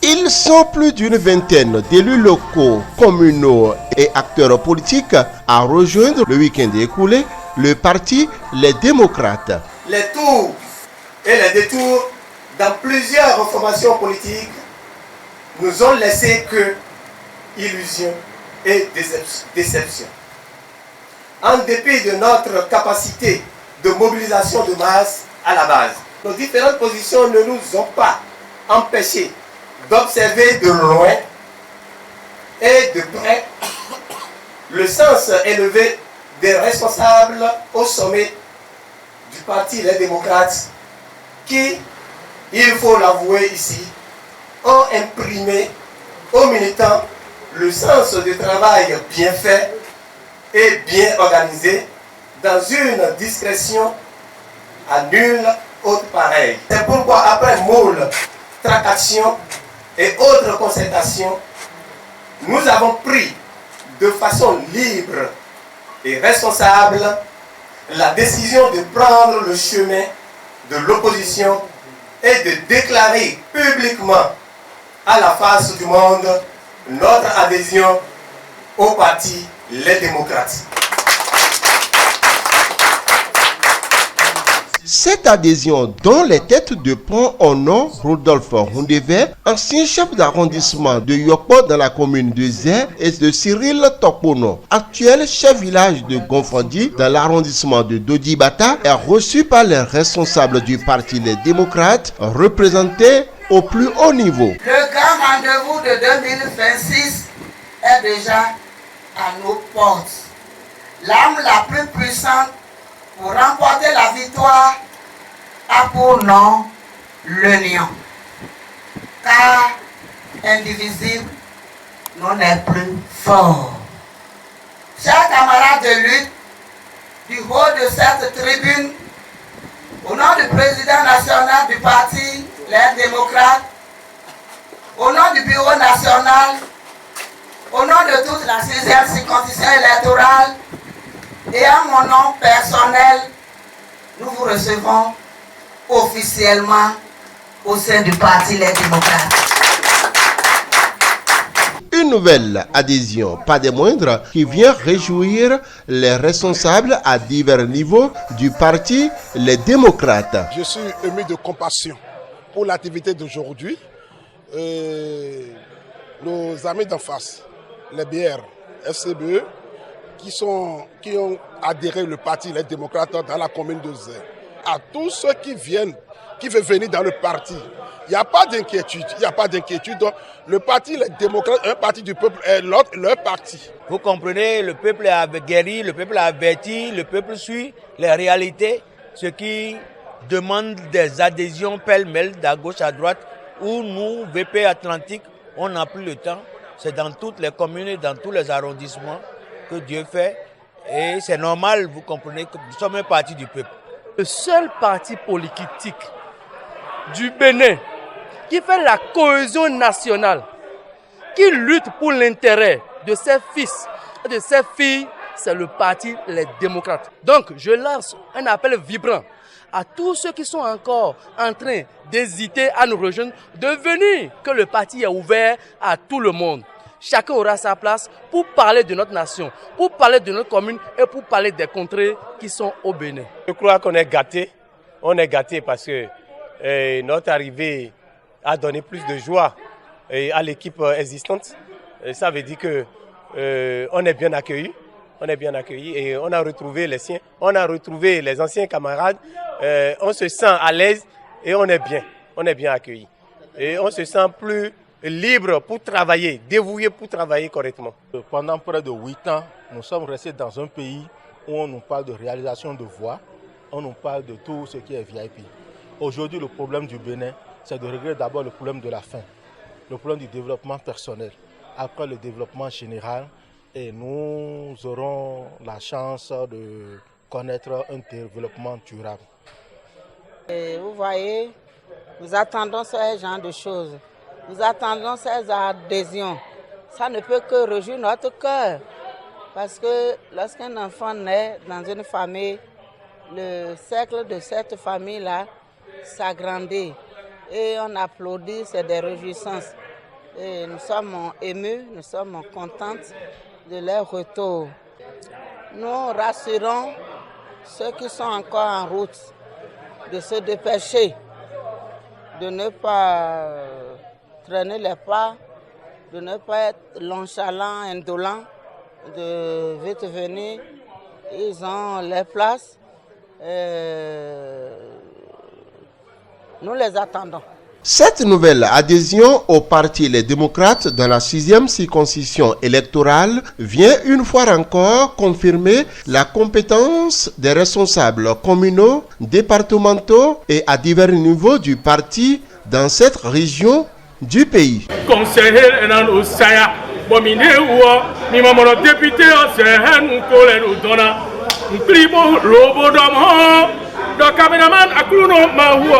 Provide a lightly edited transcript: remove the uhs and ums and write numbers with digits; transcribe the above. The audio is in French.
Ils sont plus d'une vingtaine d'élus locaux, communaux et acteurs politiques à rejoindre le week-end écoulé le parti Les Démocrates. Les tours et les détours dans plusieurs formations politiques nous ont laissé que illusions et déceptions. En dépit de notre capacité de mobilisation de masse à la base, nos différentes positions ne nous ont pas empêchés d'observer de loin et de près le sens élevé des responsables au sommet du parti Les Démocrates qui, il faut l'avouer ici, ont imprimé aux militants le sens du travail bien fait et bien organisé dans une discrétion à nulle autre pareille. C'est pourquoi après moult tractations et autres concertations, nous avons pris de façon libre et responsable la décision de prendre le chemin de l'opposition et de déclarer publiquement à la face du monde notre adhésion au parti Les Démocrates. Cette adhésion, dont les têtes de pont honorent Rodolphe Rondevet, ancien chef d'arrondissement de Yokpo dans la commune de Zé, et de Cyril Topono, actuel chef village de Gonfandi dans l'arrondissement de Dodibata, est reçue par les responsables du parti Les Démocrates, représentés au plus haut niveau. Le grand rendez-vous de 2026 est déjà à nos portes. L'arme la plus puissante pour remporter la victoire a pour nom l'union. Car indivisible, nous n'est plus fort. Chers camarades de lutte, du haut de cette tribune, au nom du président national du parti Les Démocrates, au nom du bureau national, au nom de toute la 6e circonscription électorale, et à mon nom personnel, nous vous recevons officiellement au sein du parti Les Démocrates. Une nouvelle adhésion, pas des moindres, qui vient réjouir les responsables à divers niveaux du parti Les Démocrates. Je suis ému de compassion pour l'activité d'aujourd'hui. Nos amis d'en face, les BR, FCBE, qui ont adhéré au parti Les Démocrates dans la commune de Zé. À tous ceux qui veulent venir dans le parti, il n'y a pas d'inquiétude, Donc, le parti Les Démocrates, un parti du peuple, est leur parti. Vous comprenez, le peuple a guéri, le peuple a averti, le peuple suit les réalités, ce qui demande des adhésions pêle-mêle d'à gauche à droite, où nous, VP Atlantique, on n'a plus le temps. C'est dans toutes les communes et dans tous les arrondissements que Dieu fait. Et c'est normal, vous comprenez, que nous sommes un parti du peuple. Le seul parti politique du Bénin qui fait la cohésion nationale, qui lutte pour l'intérêt de ses fils et de ses filles, c'est le parti Les Démocrates. Donc, je lance un appel vibrant à tous ceux qui sont encore en train d'hésiter à nous rejoindre, de venir, que le parti est ouvert à tout le monde. Chacun aura sa place pour parler de notre nation, pour parler de notre commune et pour parler des contrées qui sont au Bénin. Je crois qu'on est gâtés. On est gâtés parce que notre arrivée a donné plus de joie à l'équipe existante. Ça veut dire que on est bien accueillis. On est bien accueillis et on a retrouvé les siens. On a retrouvé les anciens camarades. On se sent à l'aise et on est bien accueillis. Et on se sent plus libre pour travailler, dévoué pour travailler correctement. Pendant près de 8 ans, nous sommes restés dans un pays où on nous parle de réalisation de voies, on nous parle de tout ce qui est VIP. Aujourd'hui, le problème du Bénin, c'est de régler d'abord le problème de la faim, le problème du développement personnel, après le développement général, et nous aurons la chance de connaître un développement durable. Et vous voyez, nous attendons ce genre de choses. Nous attendons ces adhésions. Ça ne peut que réjouir notre cœur. Parce que lorsqu'un enfant naît dans une famille, le cercle de cette famille-là s'agrandit. et on applaudit, c'est des réjouissances. Et nous sommes émus, nous sommes contentes de leur retour. Nous rassurons ceux qui sont encore en route de se dépêcher, de ne pas traîner les pas, de ne pas être nonchalant, indolent, de vite venir. Ils ont les places. Nous les attendons. Cette nouvelle adhésion au parti Les Démocrates dans la 6e circonscription électorale vient une fois encore confirmer la compétence des responsables communaux, départementaux et à divers niveaux du parti dans cette région du pays. Donc, caméraman, à Kouno, Mahou,